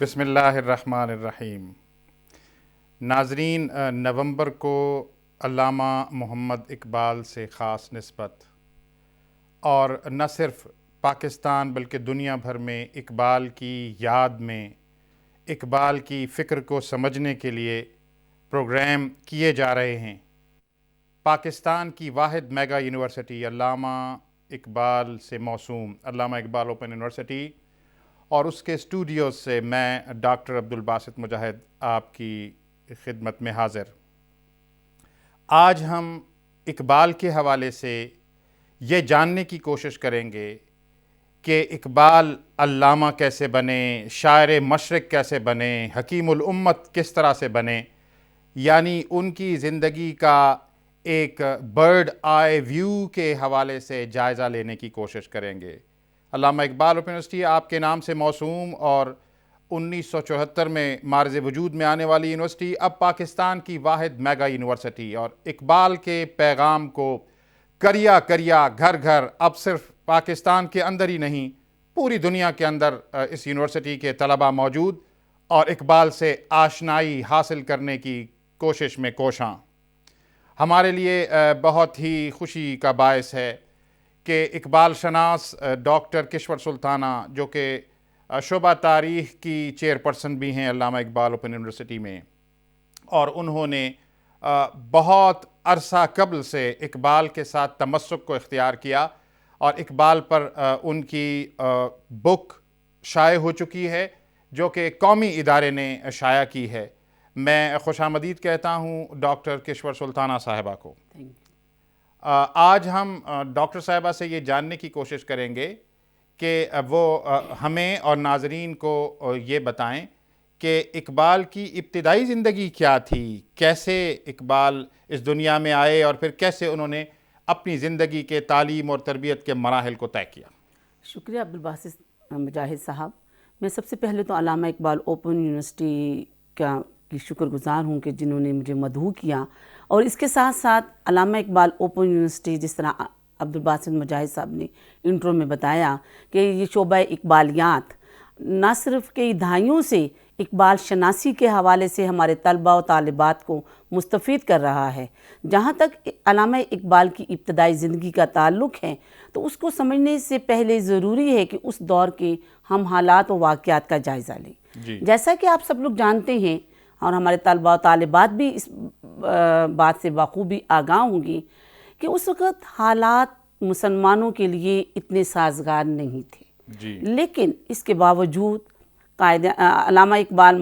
بسم اللہ الرحمن الرحیم۔ ناظرین، نومبر کو علامہ محمد اقبال سے خاص نسبت، اور نہ صرف پاکستان بلکہ دنیا بھر میں اقبال کی یاد میں اقبال کی فکر کو سمجھنے کے لیے پروگرام کیے جا رہے ہیں۔ پاکستان کی واحد میگا یونیورسٹی علامہ اقبال سے موسوم علامہ اقبال اوپن یونیورسٹی اور اس کے اسٹوڈیوز سے میں ڈاکٹر عبدالباسط مجاہد آپ کی خدمت میں حاضر۔ آج ہم اقبال کے حوالے سے یہ جاننے کی کوشش کریں گے کہ اقبال علامہ کیسے بنے، شاعر مشرق کیسے بنے، حکیم الامت کس طرح سے بنے، یعنی ان کی زندگی کا ایک برڈ آئی ویو کے حوالے سے جائزہ لینے کی کوشش کریں گے۔ علامہ اقبال اوپن یونیورسٹی آپ کے نام سے موسوم اور 1974 میں معرض وجود میں آنے والی یونیورسٹی اب پاکستان کی واحد میگا یونیورسٹی، اور اقبال کے پیغام کو کریا کریا گھر گھر اب صرف پاکستان کے اندر ہی نہیں پوری دنیا کے اندر اس یونیورسٹی کے طلباء موجود اور اقبال سے آشنائی حاصل کرنے کی کوشش میں کوشاں۔ ہمارے لیے بہت ہی خوشی کا باعث ہے کہ اقبال شناس ڈاکٹر کشور سلطانہ، جو کہ شعبہ تاریخ کی چیئرپرسن بھی ہیں علامہ اقبال اوپن یونیورسٹی میں، اور انہوں نے بہت عرصہ قبل سے اقبال کے ساتھ تمسک کو اختیار کیا، اور اقبال پر ان کی بک شائع ہو چکی ہے جو کہ قومی ادارے نے شائع کی ہے۔ میں خوش آمدید کہتا ہوں ڈاکٹر کشور سلطانہ صاحبہ کو۔ آج ہم ڈاکٹر صاحبہ سے یہ جاننے کی کوشش کریں گے کہ وہ ہمیں اور ناظرین کو یہ بتائیں کہ اقبال کی ابتدائی زندگی کیا تھی، کیسے اقبال اس دنیا میں آئے، اور پھر کیسے انہوں نے اپنی زندگی کے تعلیم اور تربیت کے مراحل کو طے کیا۔ شکریہ عبدالباسط مجاہد صاحب۔ میں سب سے پہلے تو علامہ اقبال اوپن یونیورسٹی کی شکر گزار ہوں کہ جنہوں نے مجھے مدعو کیا، اور اس کے ساتھ ساتھ علامہ اقبال اوپن یونیورسٹی، جس طرح عبدالباسط مجاہد صاحب نے انٹرو میں بتایا کہ یہ شعبہ اقبالیات نہ صرف کئی دہائیوں سے اقبال شناسی کے حوالے سے ہمارے طلباء و طالبات کو مستفید کر رہا ہے۔ جہاں تک علامہ اقبال کی ابتدائی زندگی کا تعلق ہے تو اس کو سمجھنے سے پہلے ضروری ہے کہ اس دور کے ہم حالات و واقعات کا جائزہ لیں۔ جیسا کہ آپ سب لوگ جانتے ہیں، اور ہمارے طلباء و طالبات بھی اس بات سے بخوبی آگاہ ہوں گی کہ اس وقت حالات مسلمانوں کے لیے اتنے سازگار نہیں تھے، لیکن اس کے باوجود علامہ اقبال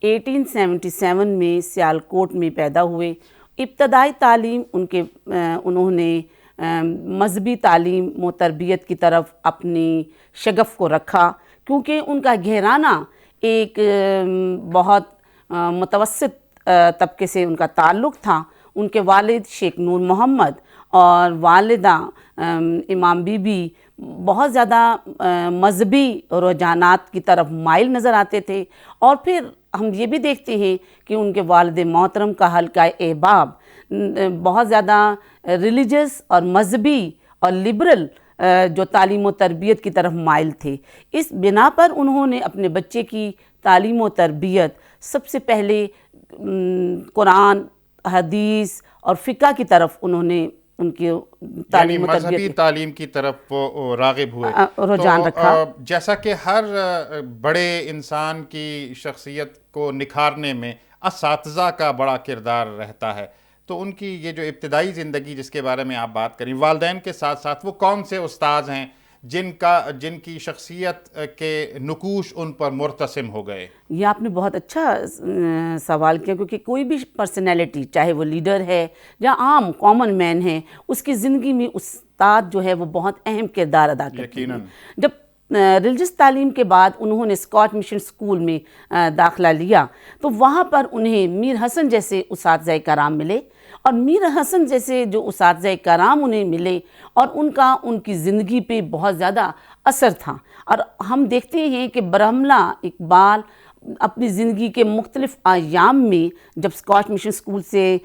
1877 میں سیالکوٹ میں پیدا ہوئے۔ ابتدائی تعلیم انہوں نے مذہبی تعلیم و تربیت کی طرف اپنی شغف کو رکھا، کیونکہ ان کا گھرانہ ایک بہت متوسط طبقے سے ان کا تعلق تھا۔ ان کے والد شیخ نور محمد اور والدہ امام بی بی بہت زیادہ مذہبی رجحانات کی طرف مائل نظر آتے تھے، اور پھر ہم یہ بھی دیکھتے ہیں کہ ان کے والد محترم کا حلقہ احباب بہت زیادہ ریلیجس اور مذہبی اور لبرل جو تعلیم و تربیت کی طرف مائل تھے۔ اس بنا پر انہوں نے اپنے بچے کی تعلیم و تربیت سب سے پہلے قرآن، حدیث اور فقہ کی طرف انہوں نے ان کی تعلیم و تربیت، مذہبی تعلیم کی طرف وہ راغب ہوئے، رجحان رکھا۔ جیسا کہ ہر بڑے انسان کی شخصیت کو نکھارنے میں اساتذہ کا بڑا کردار رہتا ہے، تو ان کی یہ جو ابتدائی زندگی جس کے بارے میں آپ بات کریں، والدین کے ساتھ ساتھ وہ کون سے استاذ ہیں جن کی شخصیت کے نقوش ان پر مرتسم ہو گئے؟ یہ آپ نے بہت اچھا سوال کیا، کیونکہ کوئی بھی پرسنالٹی، چاہے وہ لیڈر ہے یا عام کامن مین ہے، اس کی زندگی میں استاد جو ہے وہ بہت اہم کردار ادا کرتے ہیں۔ جب ریلیجس تعلیم کے بعد انہوں نے اسکاٹ مشن اسکول میں داخلہ لیا تو وہاں پر انہیں میر حسن جیسے اساتذہ کرام ملے، اور میر حسن جیسے جو اساتذہ کرام انہیں ملے، اور ان کی زندگی پہ بہت زیادہ اثر تھا۔ اور ہم دیکھتے ہیں کہ برہملہ اقبال اپنی زندگی کے مختلف ایام میں جب اسکاچ مشن اسکول سے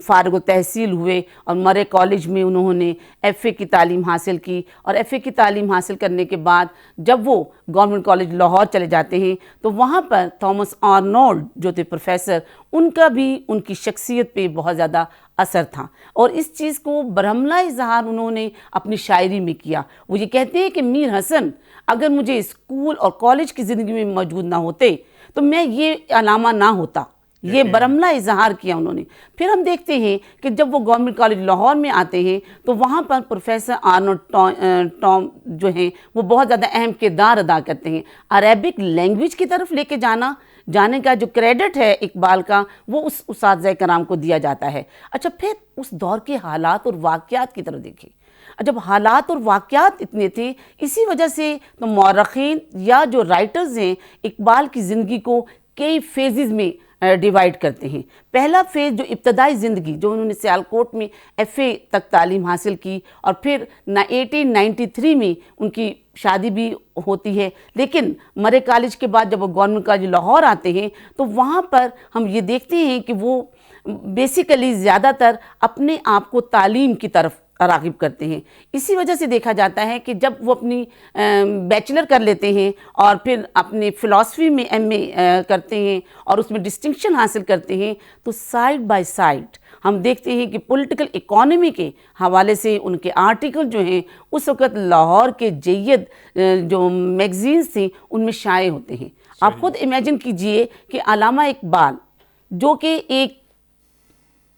فارغ التحصیل ہوئے اور مرے کالج میں انہوں نے ایف اے کی تعلیم حاصل کی، اور ایف اے کی تعلیم حاصل کرنے کے بعد جب وہ گورنمنٹ کالج لاہور چلے جاتے ہیں تو وہاں پر تھامس آرنولڈ جو تھے پروفیسر، ان کا بھی ان کی شخصیت پہ بہت زیادہ اثر تھا، اور اس چیز کو برہملہ اظہار انہوں نے اپنی شاعری میں کیا۔ وہ یہ کہتے ہیں کہ میر حسن اگر مجھے اسکول اور کالج کی زندگی میں موجود نہ ہوتے تو میں یہ علامہ نہ ہوتا، یہ برہملہ اظہار کیا انہوں نے۔ پھر ہم دیکھتے ہیں کہ جب وہ گورنمنٹ کالج لاہور میں آتے ہیں تو وہاں پر پروفیسر آرنولڈ ٹام جو ہیں وہ بہت زیادہ اہم کردار ادا کرتے ہیں۔ عربک لینگویج کی طرف لے کے جانے کا جو کریڈٹ ہے اقبال کا، وہ اس اساتذہ کرام کو دیا جاتا ہے۔ اچھا، پھر اس دور کے حالات اور واقعات کی طرف دیکھیں۔ جب حالات اور واقعات اتنے تھے، اسی وجہ سے تو مورخین یا جو رائٹرز ہیں اقبال کی زندگی کو کئی فیزز میں ڈیوائیڈ کرتے ہیں۔ پہلا فیز جو ابتدائی زندگی، جو انہوں نے سیالکوٹ میں ایف اے تک تعلیم حاصل کی، اور پھر 1893 میں ان کی شادی بھی ہوتی ہے، لیکن مرے کالج کے بعد جب وہ گورنمنٹ کالج لاہور آتے ہیں تو وہاں پر ہم یہ دیکھتے ہیں کہ وہ بیسیکلی زیادہ تر اپنے آپ کو تعلیم کی طرف راغب کرتے ہیں۔ اسی وجہ سے دیکھا جاتا ہے کہ جب وہ اپنی بیچلر کر لیتے ہیں اور پھر اپنے فلسفی میں ایم اے کرتے ہیں اور اس میں ڈسٹنکشن حاصل کرتے ہیں، تو سائیڈ بائی سائیڈ ہم دیکھتے ہیں کہ پولیٹیکل اکانومی کے حوالے سے ان کے آرٹیکل جو ہیں اس وقت لاہور کے جید جو میگزینز تھیں ان میں شائع ہوتے ہیں۔ آپ خود امیجن کیجئے کہ علامہ اقبال جو کہ ایک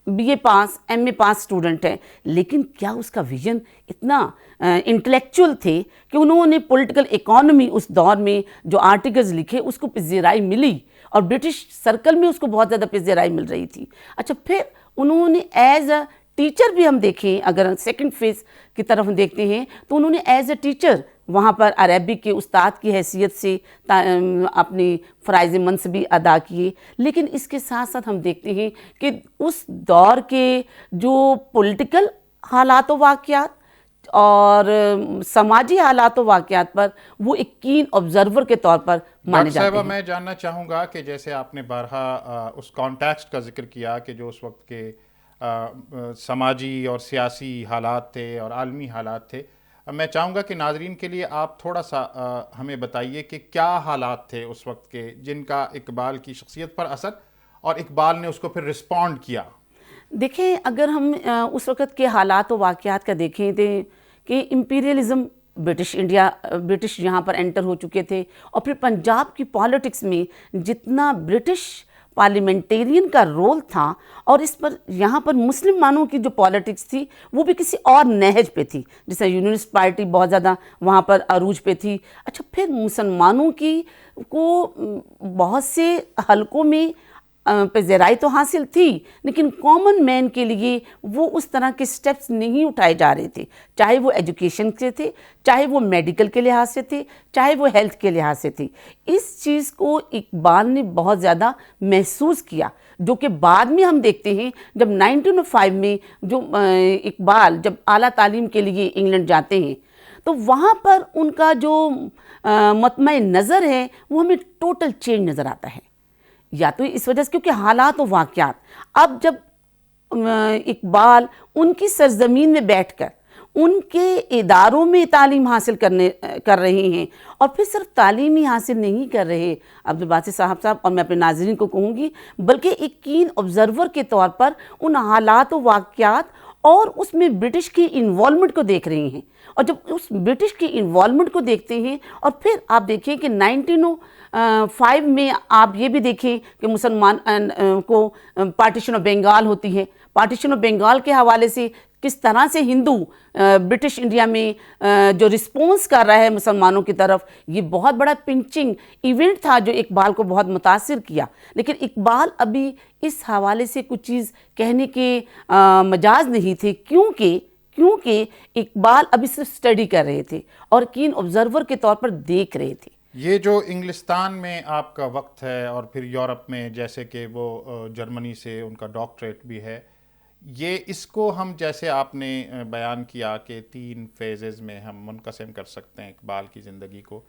B A pass M A pass student ہے، لیکن کیا اس کا ویژن اتنا انٹلیکچول تھے کہ انہوں نے پولیٹیکل اکانومی اس دور میں جو آرٹیکلز لکھے اس کو پذیرائی ملی، اور برٹش سرکل میں اس کو بہت زیادہ پذیرائی مل رہی تھی۔ اچھا، پھر انہوں نے ایز اے ٹیچر بھی ہم دیکھیں، اگر سیکنڈ فیز کی طرف ہم دیکھتے ہیں تو انہوں نے ایز اے ٹیچر وہاں پر عربک کے استاد کی حیثیت سے اپنی فرائض منصبی ادا کیے۔ لیکن اس کے ساتھ ساتھ ہم دیکھتے ہیں کہ اس دور کے جو پولیٹیکل حالات و واقعات اور سماجی حالات و واقعات پر وہ ایک کین آبزرور کے طور پر مانے جاتے ہیں۔ ڈاکٹر صاحبہ، میں جاننا چاہوں گا کہ جیسے آپ نے بارہا اس کانٹیکسٹ کا ذکر کیا کہ جو اس وقت کے سماجی اور سیاسی حالات تھے اور عالمی حالات تھے، میں چاہوں گا کہ ناظرین کے لیے آپ تھوڑا سا ہمیں بتائیے کہ کیا حالات تھے اس وقت کے جن کا اقبال کی شخصیت پر اثر اور اقبال نے اس کو پھر رسپونڈ کیا۔ دیکھیں، اگر ہم اس وقت کے حالات و واقعات کا دیکھیں تو کہ امپیریلزم، برٹش یہاں پر انٹر ہو چکے تھے، اور پھر پنجاب کی پالیٹکس میں جتنا برٹش پارلیمنٹیرین کا رول تھا، اور اس پر یہاں پر مسلمانوں کی جو پالیٹکس تھی وہ بھی کسی اور نہج پہ تھی، جیسے یونینسٹ پارٹی بہت زیادہ وہاں پر عروج پہ تھی۔ اچھا، پھر مسلمانوں کی کو بہت سے حلقوں میں پذیرائی تو حاصل تھی، لیکن کامن مین کے لیے وہ اس طرح کے سٹیپس نہیں اٹھائے جا رہے تھے، چاہے وہ ایجوکیشن سے تھے، چاہے وہ میڈیکل کے لحاظ سے تھے، چاہے وہ ہیلتھ کے لحاظ سے تھی۔ اس چیز کو اقبال نے بہت زیادہ محسوس کیا، جو کہ بعد میں ہم دیکھتے ہیں جب 1905 میں جو اقبال جب اعلیٰ تعلیم کے لیے انگلینڈ جاتے ہیں تو وہاں پر ان کا جو مطمع نظر ہے وہ ہمیں ٹوٹل چینج نظر آتا ہے، یا تو اس وجہ سے کیونکہ حالات و واقعات، اب جب اقبال ان کی سرزمین میں بیٹھ کر ان کے اداروں میں تعلیم حاصل کر رہے ہیں، اور پھر صرف تعلیم ہی حاصل نہیں کر رہے عبدالباسط صاحب، اور میں اپنے ناظرین کو کہوں گی بلکہ ایک کین آبزرور کے طور پر ان حالات و واقعات اور اس میں برٹش کی انوالومنٹ کو دیکھ رہے ہیں۔ اور جب اس برٹش کی انوالومنٹ کو دیکھتے ہیں، اور پھر آپ دیکھیں کہ 1905 میں آپ یہ بھی دیکھیں کہ مسلمان کو پارٹیشن آف بنگال ہوتی ہے۔ پارٹیشن آف بنگال کے حوالے سے کس طرح سے ہندو برٹش انڈیا میں جو رسپونس کر رہا ہے مسلمانوں کی طرف، یہ بہت بڑا پنچنگ ایونٹ تھا جو اقبال کو بہت متاثر کیا۔ لیکن اقبال ابھی اس حوالے سے کچھ چیز کہنے کے مجاز نہیں تھے، کیونکہ اقبال ابھی صرف اسٹڈی کر رہے تھے اور کین آبزرور کے طور پر دیکھ رہے تھے۔ یہ جو انگلستان میں آپ کا وقت ہے اور پھر یورپ میں جیسے کہ وہ جرمنی سے ان کا ڈاکٹریٹ بھی ہے، یہ اس کو ہم جیسے آپ نے بیان کیا کہ 3 فیزز میں ہم منقسم کر سکتے ہیں اقبال کی زندگی کو،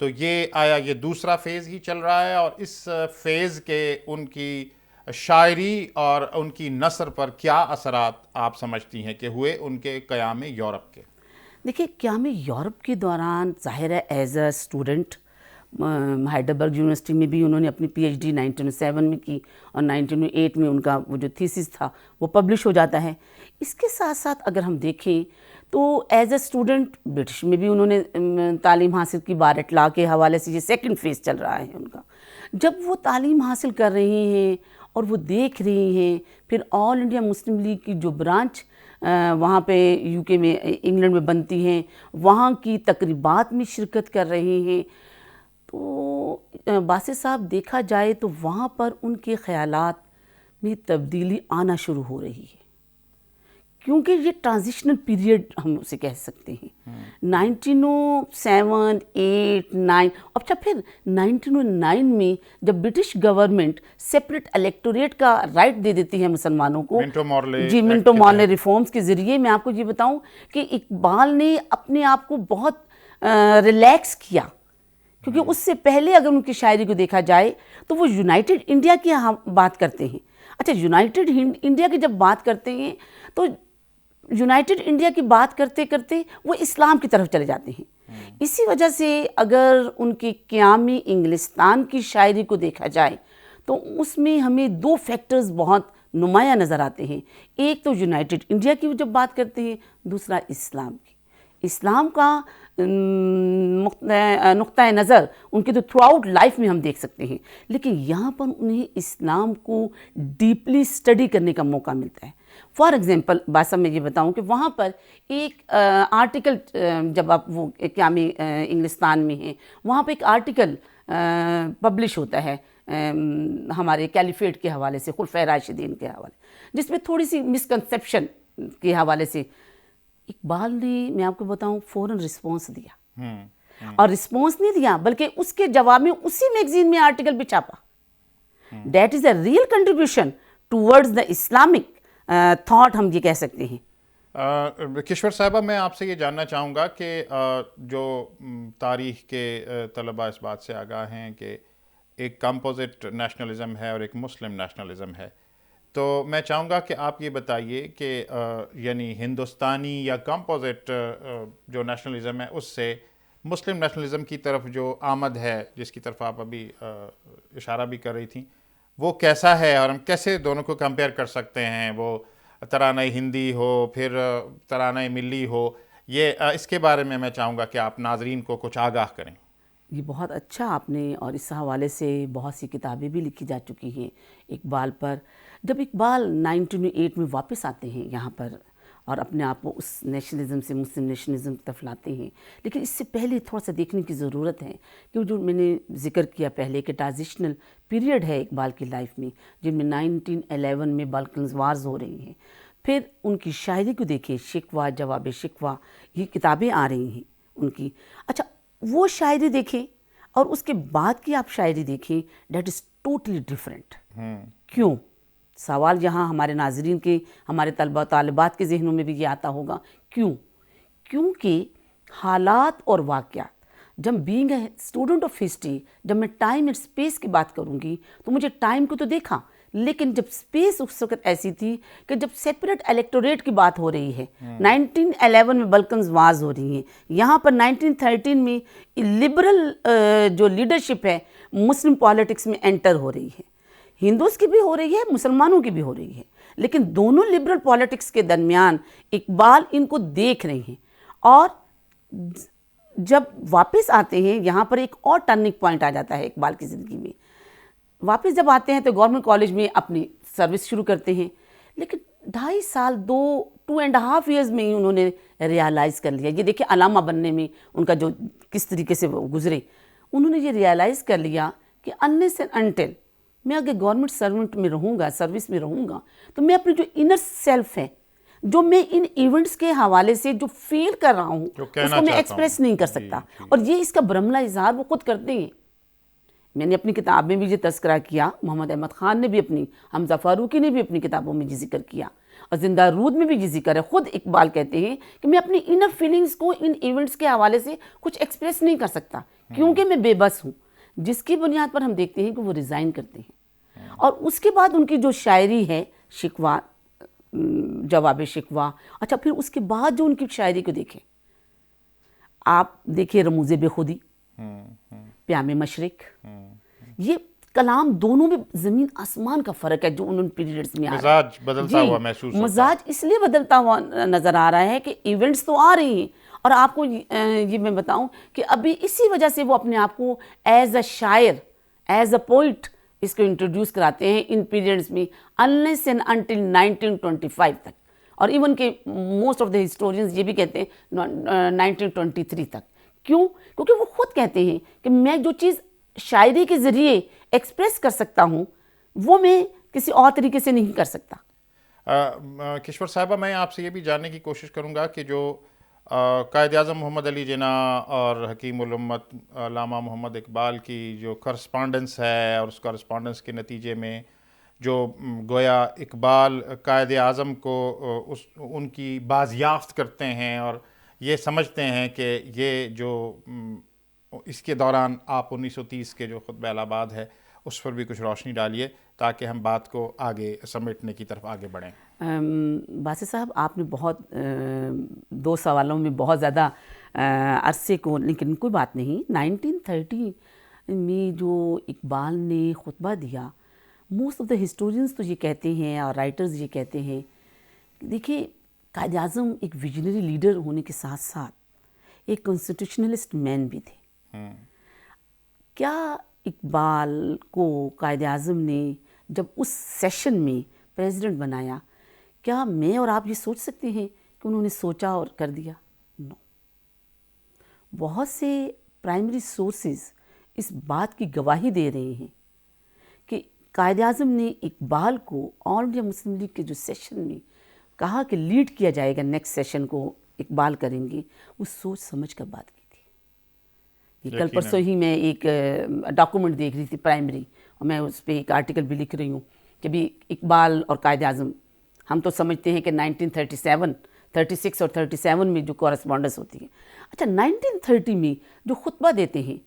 تو یہ آیا یہ دوسرا فیز ہی چل رہا ہے، اور اس فیز کے ان کی شاعری اور ان کی نثر پر کیا اثرات آپ سمجھتی ہیں کہ ہوئے ان کے قیام یورپ کے؟ دیکھیے، قیام یورپ کے دوران ظاہر ہے as a student Heidelberg university میں بھی انہوں نے اپنی پی ایچ ڈی 1907 میں کی، اور 1908 میں ان کا وہ جو تھیسس تھا وہ پبلش ہو جاتا ہے۔ اس کے ساتھ ساتھ اگر ہم دیکھیں تو ایز اے اسٹوڈنٹ برٹش میں بھی انہوں نے تعلیم حاصل کی، بارٹ لا کے حوالے سے یہ سیکنڈ فیز چل رہا ہے ان کا۔ جب وہ تعلیم حاصل کر رہی ہیں اور وہ دیکھ رہی ہیں، پھر آل انڈیا مسلم لیگ کی جو برانچ وہاں پہ یو کے میں انگلینڈ میں بنتی ہیں، وہاں کی تقریبات میں شرکت کر رہے ہیں، تو باسط صاحب دیکھا جائے تو وہاں پر ان کے خیالات میں تبدیلی آنا شروع ہو رہی ہے، کیونکہ یہ ٹرانزیشنل پیریڈ ہم اسے کہہ سکتے ہیں۔ 1907 8 9 اچھا پھر 1909 میں جب برٹش گورنمنٹ سیپریٹ الیکٹوریٹ کا رائٹ دے دیتی ہے مسلمانوں کو، منٹو مارلے ریفارمز کے ذریعے، میں آپ کو یہ بتاؤں کہ اقبال نے اپنے آپ کو بہت ریلیکس کیا، کیونکہ اس سے پہلے اگر ان کی شاعری کو دیکھا جائے تو وہ یونائٹڈ انڈیا کی بات کرتے ہیں۔ اچھا، یونائٹڈ انڈیا کی جب بات کرتے ہیں تو یونائٹڈ انڈیا کی بات کرتے کرتے وہ اسلام کی طرف چلے جاتے ہیں۔ اسی وجہ سے اگر ان کی قیام انگلستان کی شاعری کو دیکھا جائے تو اس میں ہمیں دو فیکٹرز بہت نمایاں نظر آتے ہیں۔ ایک تو یونائٹڈ انڈیا کی جب بات کرتے ہیں، دوسرا اسلام کی۔ اسلام کا نقطۂ نظر ان کے تو تھرو آؤٹ لائف میں ہم دیکھ سکتے ہیں، لیکن یہاں پر انہیں اسلام کو ڈیپلی اسٹڈی کرنے کا موقع ملتا ہے۔ فار ایگزامپل باسا میں یہ بتاؤں کہ وہاں پر ایک آرٹیکل، جب آپ وہ قیام انگلستان میں ہیں، وہاں پہ ایک آرٹیکل پبلش ہوتا ہے ہمارے کیلیفیٹ کے حوالے سے، خلفائے راشدین کے حوالے، جس میں تھوڑی سی مسکنسیپشن کے حوالے سے اقبال نے، میں آپ کو بتاؤں، فوراً رسپانس دیا، اور رسپانس نہیں دیا بلکہ اس کے جواب میں اسی میگزین میں آرٹیکل بھی چھاپا۔ That is a real contribution towards the Islamic thought, ہم یہ کہہ سکتے ہیں۔ کشور صاحبہ، میں آپ سے یہ جاننا چاہوں گا کہ جو تاریخ کے طلباء اس بات سے آگاہ ہیں کہ ایک کمپوزٹ نیشنلزم ہے اور ایک مسلم نیشنلزم ہے، تو میں چاہوں گا کہ آپ یہ بتائیے کہ یعنی ہندوستانی یا کمپوزٹ جو نیشنلزم ہے اس سے مسلم نیشنلزم کی طرف جو آمد ہے، جس کی طرف آپ ابھی اشارہ بھی کر رہی تھیں، وہ کیسا ہے، اور ہم کیسے دونوں کو کمپیئر کر سکتے ہیں؟ وہ ترانہ ہندی ہو، پھر ترانہ ملی ہو، یہ اس کے بارے میں چاہوں گا کہ آپ ناظرین کو کچھ آگاہ کریں۔ یہ بہت اچھا آپ نے، اور اس حوالے سے بہت سی کتابیں بھی لکھی جا چکی ہیں اقبال پر۔ جب اقبال 1908 میں واپس آتے ہیں یہاں پر اور اپنے آپ کو اس نیشنلزم سے مسلم نیشنلزم کی طرف لاتے ہیں، لیکن اس سے پہلے تھوڑا سا دیکھنے کی ضرورت ہے کہ جو میں نے ذکر کیا پہلے کہ ٹرانزیشنل پیریڈ ہے اقبال کی لائف میں، جن میں 1911 میں بالکنز وارز ہو رہی ہیں، پھر ان کی شاعری کو دیکھیں، شکوہ جواب شکوہ، یہ کتابیں آ رہی ہیں ان کی۔ اچھا، وہ شاعری دیکھیں اور اس کے بعد کی آپ شاعری دیکھیں، دیٹ از ٹوٹلی ڈفرینٹ۔ کیوں؟ سوال یہاں ہمارے ناظرین کے، ہمارے طلبہ طالبات کے ذہنوں میں بھی یہ آتا ہوگا، کیونکہ حالات اور واقعات، جب being a student of history, جب میں ٹائم اینڈ اسپیس کی بات کروں گی تو مجھے ٹائم کو تو دیکھا، لیکن جب اسپیس اس وقت ایسی تھی کہ جب سیپریٹ الیکٹوریٹ کی بات ہو رہی ہے، 1911 میں بلکنز واز ہو رہی ہیں، یہاں پر 1913 میں لبرل جو لیڈرشپ ہے مسلم پالیٹکس میں انٹر ہو رہی ہے، ہندوز کی بھی ہو رہی ہے، مسلمانوں کی بھی ہو رہی ہے، لیکن دونوں لبرل پالیٹکس کے درمیان اقبال ان کو دیکھ رہے ہیں، اور جب واپس آتے ہیں یہاں پر ایک اور ٹرننگ پوائنٹ آ جاتا ہے اقبال کی زندگی میں۔ واپس جب آتے ہیں تو گورنمنٹ کالج میں اپنی سروس شروع کرتے ہیں، لیکن 2.5 سال 2.5 ایئرز میں ہی انہوں نے ریالائز کر لیا، یہ دیکھیں علامہ بننے میں ان کا جو کس طریقے سے وہ گزرے، انہوں نے یہ ریالائز کر لیا کہ unless and until میں اگر گورنمنٹ سرونٹ میں رہوں گا، سروس میں رہوں گا، تو میں اپنی جو انر سیلف ہے، جو میں ان ایونٹس کے حوالے سے جو فیل کر رہا ہوں، اس کو میں ایکسپریس نہیں کر سکتا، اور یہ اس کا برملا اظہار وہ خود کرتے ہیں۔ میں نے اپنی کتاب میں بھی یہ تذکرہ کیا، محمد احمد خان نے بھی اپنی، حمزہ فاروقی نے بھی اپنی کتابوں میں یہ ذکر کیا، اور زندہ رود میں بھی یہ ذکر ہے۔ خود اقبال کہتے ہیں کہ میں اپنی انر فیلنگز کو ان ایونٹس کے حوالے سے کچھ ایکسپریس نہیں کر سکتا، کیونکہ میں بے بس ہوں، جس کی بنیاد پر ہم دیکھتے ہیں کہ وہ ریزائن کرتے ہیں. اور اس کے بعد ان کی جو شاعری ہے، شکوہ، جواب شکوہ، اچھا پھر اس کے بعد جو ان کی شاعری کو دیکھیں، آپ دیکھیں رموز بے خودی، پیام مشرق، یہ کلام دونوں میں زمین آسمان کا فرق ہے جو ان پیریڈز میں آ رہا ہے. مزاج بدلتا ہوا محسوس ہوتا ہے. مزاج اس لیے بدلتا ہوا نظر آ رہا ہے کہ ایونٹس تو آ رہی ہیں، اور آپ کو یہ میں بتاؤں کہ ابھی اسی وجہ سے وہ اپنے آپ کو ایز اے شاعر، ایز اے پوئٹ اس کو انٹروڈیوس کراتے ہیں ان پیریڈز میں، unless and until 1925 تک، اور ایون کہ موسٹ آف دا ہسٹورینز یہ بھی کہتے ہیں 1923 تک. کیوں؟ کیونکہ وہ خود کہتے ہیں کہ میں جو چیز شاعری کے ذریعے ایکسپریس کر سکتا ہوں وہ میں کسی اور طریقے سے نہیں کر سکتا. کشور صاحبہ، میں آپ سے یہ بھی جاننے کی کوشش کروں گا کہ جو قائد اعظم محمد علی جناح اور حکیم الامت علامہ محمد اقبال کی جو کرسپانڈنس ہے، اور اس کرسپانڈنس کے نتیجے میں جو گویا اقبال قائد اعظم کو ان کی بازیافت کرتے ہیں اور یہ سمجھتے ہیں کہ یہ جو اس کے دوران آپ 1930 کے جو خطبہ الہ آباد ہے اس پر بھی کچھ روشنی ڈالیے تاکہ ہم بات کو آگے سمیٹنے کی طرف آگے بڑھیں. باسط صاحب، آپ نے بہت دو سوالوں میں بہت زیادہ عرصے کو، لیکن کوئی بات نہیں. 1930 میں جو اقبال نے خطبہ دیا، موسٹ آف دا ہسٹورینز تو یہ کہتے ہیں اور رائٹرز یہ کہتے ہیں، دیکھیے قائد اعظم ایک ویژنری لیڈر ہونے کے ساتھ ساتھ ایک کانسٹیٹیوشنلسٹ مین بھی تھے. کیا اقبال کو قائد اعظم نے جب اس سیشن میں پریزیڈنٹ بنایا، کیا میں اور آپ یہ سوچ سکتے ہیں کہ انہوں نے سوچا اور کر دیا؟ نو. بہت سے پرائمری سورسز اس بات کی گواہی دے رہے ہیں کہ قائد اعظم نے اقبال کو آل انڈیا مسلم لیگ کے جو سیشن میں کہا کہ لیڈ کیا جائے گا، نیکسٹ سیشن کو اقبال کریں گے، وہ سوچ سمجھ کر بات کی تھی. یہ کل پرسوں ہی میں ایک ڈاکومنٹ دیکھ رہی تھی پرائمری، اور میں اس پہ ایک آرٹیکل بھی لکھ رہی ہوں کہ بھی اقبال اور قائد اعظم، ہم تو سمجھتے ہیں کہ 1937، 36 اور 37 میں جو کورسپونڈنس ہوتی ہے. اچھا 1930 میں جو خطبہ دیتے ہیں،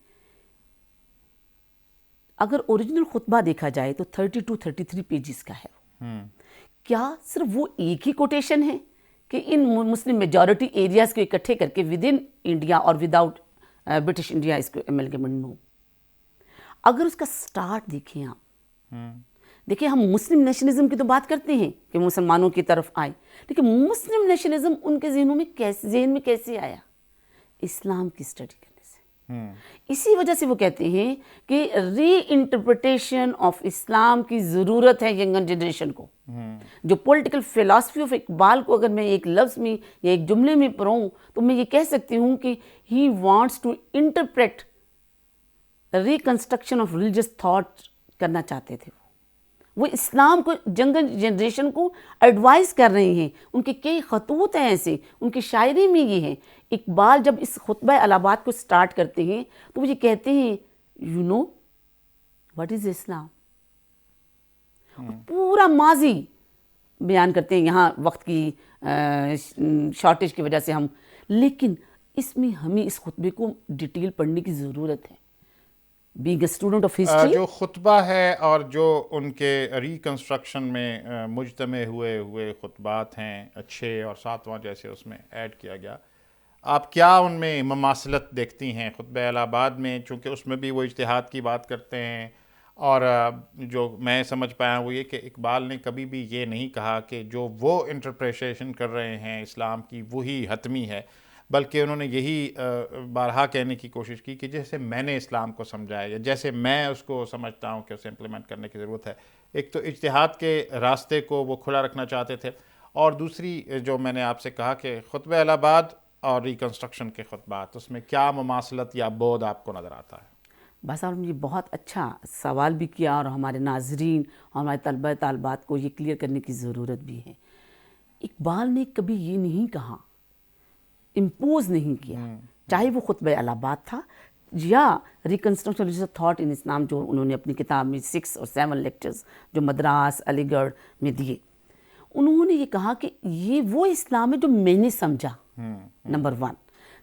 اگر اوریجنل خطبہ دیکھا جائے تو 32-33 پیجز کا ہے. کیا صرف وہ ایک ہی کوٹیشن ہے کہ ان مسلم میجورٹی ایریاز کو اکٹھے کر کے ود ان انڈیا اور ود آؤٹ برٹش انڈیا اس کو ایملگیمنٹ؟ نو. اگر اس کا سٹارٹ دیکھیں آپ، دیکھیں ہم مسلم نیشنلزم کی تو بات کرتے ہیں کہ مسلمانوں کی طرف آئے، لیکن مسلم نیشنلزم ان کے ذہن میں کیسے آیا؟ اسلام کی اسٹڈی کرنے سے. اسی وجہ سے وہ کہتے ہیں کہ ری انٹرپریٹیشن آف اسلام کی ضرورت ہے ینگر جنریشن کو. جو پولیٹیکل فلاسفی آف اقبال کو اگر میں ایک لفظ میں یا ایک جملے میں پڑھوں تو میں یہ کہہ سکتی ہوں کہ he wants to interpret reconstruction of religious thought کرنا چاہتے تھے. وہ اسلام کو ینگر جنریشن کو ایڈوائز کر رہے ہیں. ان کے کئی خطوط ہیں ایسے، ان کی شاعری میں یہ ہے. اقبال جب اس خطبہ الہ آباد کو سٹارٹ کرتے ہیں تو وہ یہ کہتے ہیں، یو نو واٹ از اسلام. پورا ماضی بیان کرتے ہیں، یہاں وقت کی شارٹیج کی وجہ سے ہم، لیکن اس میں ہمیں اس خطبے کو ڈیٹیل پڑھنے کی ضرورت ہے. Being a student of history, جو خطبہ ہے اور جو ان کے ریکنسٹرکشن میں مجتمع ہوئے خطبات ہیں اچھے، اور 7واں جیسے اس میں ایڈ کیا گیا، آپ کیا ان میں مماثلت دیکھتی ہیں خطبہ الہ آباد میں؟ چونکہ اس میں بھی وہ اجتہاد کی بات کرتے ہیں، اور جو میں سمجھ پایا وہ یہ کہ اقبال نے کبھی بھی یہ نہیں کہا کہ جو وہ انٹرپریٹیشن کر رہے ہیں اسلام کی وہی حتمی ہے، بلکہ انہوں نے یہی بارہا کہنے کی کوشش کی کہ جیسے میں نے اسلام کو سمجھا ہے یا جیسے میں اس کو سمجھتا ہوں کہ اسے امپلیمنٹ کرنے کی ضرورت ہے. ایک تو اجتہاد کے راستے کو وہ کھلا رکھنا چاہتے تھے، اور دوسری جو میں نے آپ سے کہا کہ خطبہ الہ آباد اور ریکنسٹرکشن کے خطبات، اس میں کیا مماثلت یا بعد آپ کو نظر آتا ہے؟ بس آپ نے بہت اچھا سوال بھی کیا، اور ہمارے ناظرین اور ہمارے طلبہ طالبات کو یہ کلیئر کرنے کی ضرورت بھی ہے. اقبال نے کبھی یہ نہیں کہا، امپوز نہیں کیا، چاہے وہ خطبہ الہ آباد تھا یا ریکنسٹرکشن تھاٹ ان اسلام جو انہوں نے اپنی کتاب میں 6 اور 7 لیکچرز جو مدراس علی گڑھ میں دیے. انہوں نے یہ کہا کہ یہ وہ اسلام ہے جو میں نے سمجھا، نمبر 1.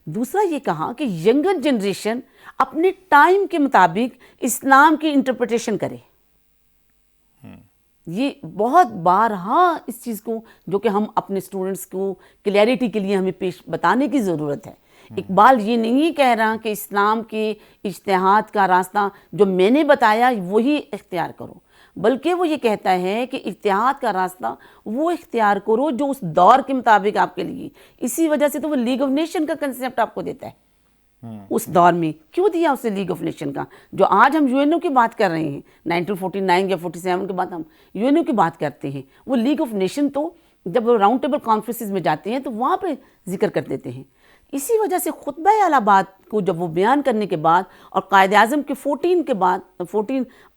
دوسرا یہ کہا کہ ینگر جنریشن اپنے ٹائم کے مطابق اسلام کی انٹرپریٹیشن کرے. یہ بہت بارہا اس چیز کو جو کہ ہم اپنے اسٹوڈنٹس کو کلیئرٹی کے لیے ہمیں بتانے کی ضرورت ہے. اقبال یہ نہیں کہہ رہا کہ اسلام کے اجتہاد کا راستہ جو میں نے بتایا وہی اختیار کرو، بلکہ وہ یہ کہتا ہے کہ اجتہاد کا راستہ وہ اختیار کرو جو اس دور کے مطابق آپ کے لیے. اسی وجہ سے تو وہ لیگ آف نیشن کا کنسیپٹ آپ کو دیتا ہے. اس دور میں کیوں دیا اسے لیگ آف نیشن کا؟ جو آج ہم یو این او کی بات کر رہے ہیں 1949 یا 47 کے بعد ہم یو این او کی بات کرتے ہیں، وہ لیگ آف نیشن تو جب راؤنڈ ٹیبل کانفرنسز میں جاتے ہیں تو وہاں پہ ذکر کر دیتے ہیں. اسی وجہ سے خطبہ الہ آباد کو جب وہ بیان کرنے کے بعد اور قائد اعظم کے 14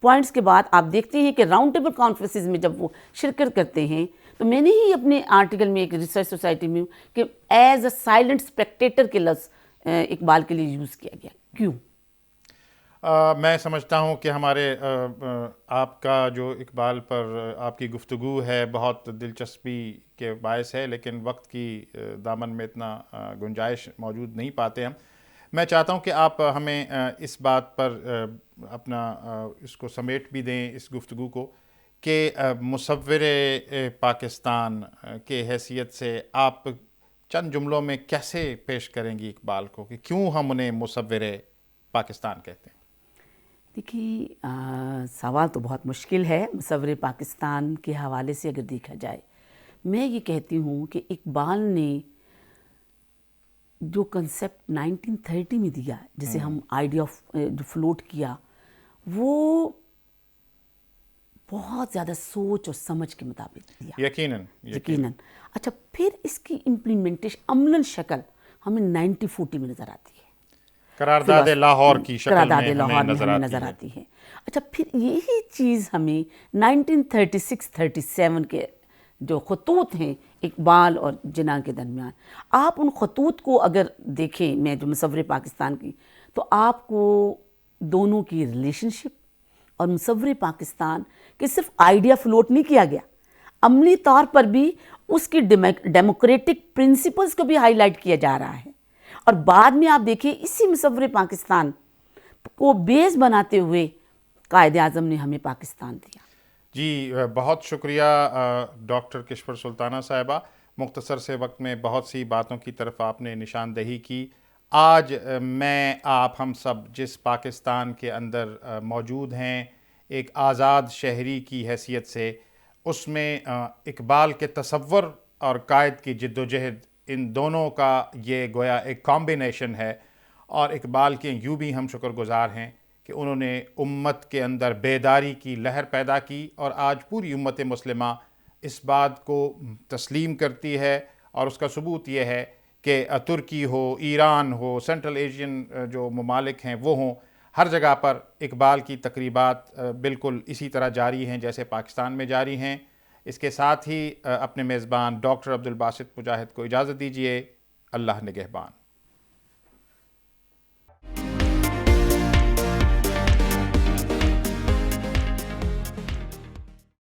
پوائنٹس کے بعد آپ دیکھتے ہیں کہ راؤنڈ ٹیبل کانفرنسز میں جب وہ شرکت کرتے ہیں تو میں نے ہی اپنے آرٹیکل میں ایک ریسرچ سوسائٹی میں کہ ایز اے سائلنٹ اسپیکٹیٹر کے لفظ اقبال کے لیے یوز کیا گیا. کیوں؟ میں سمجھتا ہوں کہ ہمارے آپ کا جو اقبال پر آپ کی گفتگو ہے بہت دلچسپی کے باعث ہے، لیکن وقت کی دامن میں اتنا گنجائش موجود نہیں پاتے ہم. میں چاہتا ہوں کہ آپ ہمیں اس بات پر اپنا اس کو سمیٹ بھی دیں اس گفتگو کو کہ مصور پاکستان کے حیثیت سے آپ چند جملوں میں کیسے پیش کریں گی اقبال کو، کہ کیوں ہم انہیں مصور پاکستان کہتے ہیں؟ دیکھیے سوال تو بہت مشکل ہے. مصور پاکستان کے حوالے سے اگر دیکھا جائے، میں یہ کہتی ہوں کہ اقبال نے جو کنسیپٹ 1930 میں دیا، جسے ہم آئیڈیا جو فلوٹ کیا، وہ بہت زیادہ سوچ اور سمجھ کے مطابق دیا. یقیناً. اچھا، پھر اس کی امپلیمنٹیشن عملاً شکل ہمیں 1940 میں نظر آتی ہے. قرارداد لاہور کی شکل میں ہمیں نظر آتی ہے. اچھا، پھر یہی چیز ہمیں 1936-37 کے جو خطوط ہیں اقبال اور جناح کے درمیان، آپ ان خطوط کو اگر دیکھیں، میں جو مصور پاکستان کی، تو آپ کو دونوں کی ریلیشن شپ اور مصور پاکستان کہ صرف آئیڈیا فلوٹ نہیں کیا گیا، عملی طور پر بھی اس کی ڈیموکریٹک پرنسپلز کو بھی ہائی لائٹ کیا جا رہا ہے. اور بعد میں آپ دیکھیں اسی مصور پاکستان کو بیس بناتے ہوئے قائد اعظم نے ہمیں پاکستان دیا. جی بہت شکریہ ڈاکٹر کشور سلطانہ صاحبہ. مختصر سے وقت میں بہت سی باتوں کی طرف آپ نے نشاندہی کی. آج میں آپ ہم سب جس پاکستان کے اندر موجود ہیں ایک آزاد شہری کی حیثیت سے، اس میں اقبال کے تصور اور قائد کی جد و جہد، ان دونوں کا یہ گویا ایک کمبینیشن ہے. اور اقبال کے یوں بھی ہم شکر گزار ہیں کہ انہوں نے امت کے اندر بیداری کی لہر پیدا کی، اور آج پوری امت مسلمہ اس بات کو تسلیم کرتی ہے. اور اس کا ثبوت یہ ہے کہ ترکی ہو، ایران ہو، سینٹرل ایشین جو ممالک ہیں وہ ہوں، ہر جگہ پر اقبال کی تقریبات بالکل اسی طرح جاری ہیں جیسے پاکستان میں جاری ہیں. اس کے ساتھ ہی اپنے میزبان ڈاکٹر عبدالباسط مجاہد کو اجازت دیجیے. اللہ نگہبان.